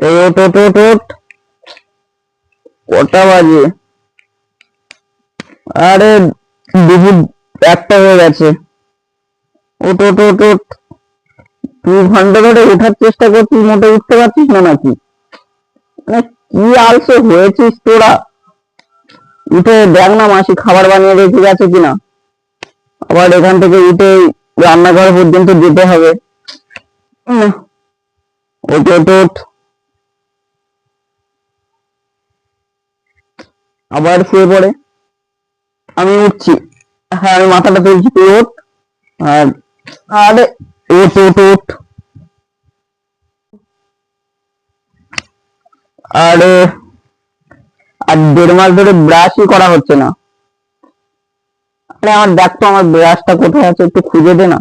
এই ওট ওট ওট ওট, কটা বাজে? আরে দুপুর 1টা হয়ে গেছে। ওট ওট ওট ওট, 2 ঘন্টা ধরে ওঠার চেষ্টা করছিস, মোটে উঠতে পারছিস না নাকি? মানে কি আলসে হয়েছিস তোরা। উঠে দেখ না মাসি খাবার বানিয়ে রেখে গেছে কিনা। আবার এখান থেকে উঠে রান্নাঘর পর্যন্ত যেতে হবে। ওট ওট ওট, আবার শুয়ে পড়ে। আমি উঠছি, হ্যাঁ আমি মাথাটা তুলছি, তুই ওঠ। আর আরে ওঠ ওঠ ওঠ। আরে আর 1.5 মাস ধরে ব্রাশই করা হচ্ছে না। আরে আমার দেখ তো, আমার ব্রাশটা কোথায় আছে, একটু খুঁজে দে না।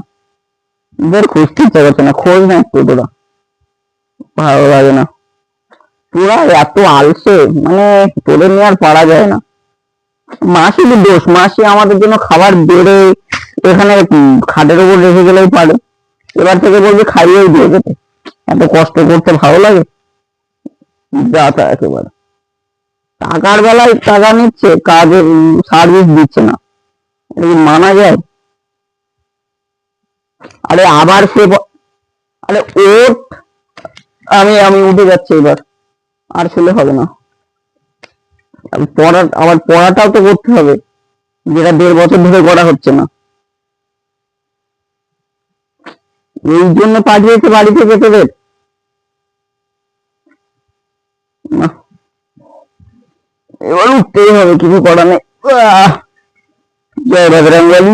বের খুঁজতে ইচ্ছা করছে না, খোঁজ না একটু তোরা, ভালো লাগে না। তোরা এত আলসে, মানে তোদের নিয়ে আর পারা যায় না। মাসির দোষ, মাসি আমাদের জন্য খাবার বেড়ে এখানে খাটের উপর রেখে গেলেই পারে। এবার থেকে বলবি খাইয়েই দিয়ে যেতে। এত কষ্ট করতে ভালো লাগে? যা তা একেবারে। টাকার বেলায় টাকা নিচ্ছে, কাজের সার্ভিস দিচ্ছে না, এটা কি মানা যায়? আরে আবার সে আরে ওঠ। আমি আমি উঠে যাচ্ছি এবার, আর শুলে হবে না। আবার পড়াটাও তো করতে হবে, যেটা 1.5 বছর ধরে করা হচ্ছে না। এই জন্য পাঠিয়েছে বাড়ি থেকে তোদের। না, এবার উঠতেই হবে, কিছু করার নেই। জয় বজরং বলী।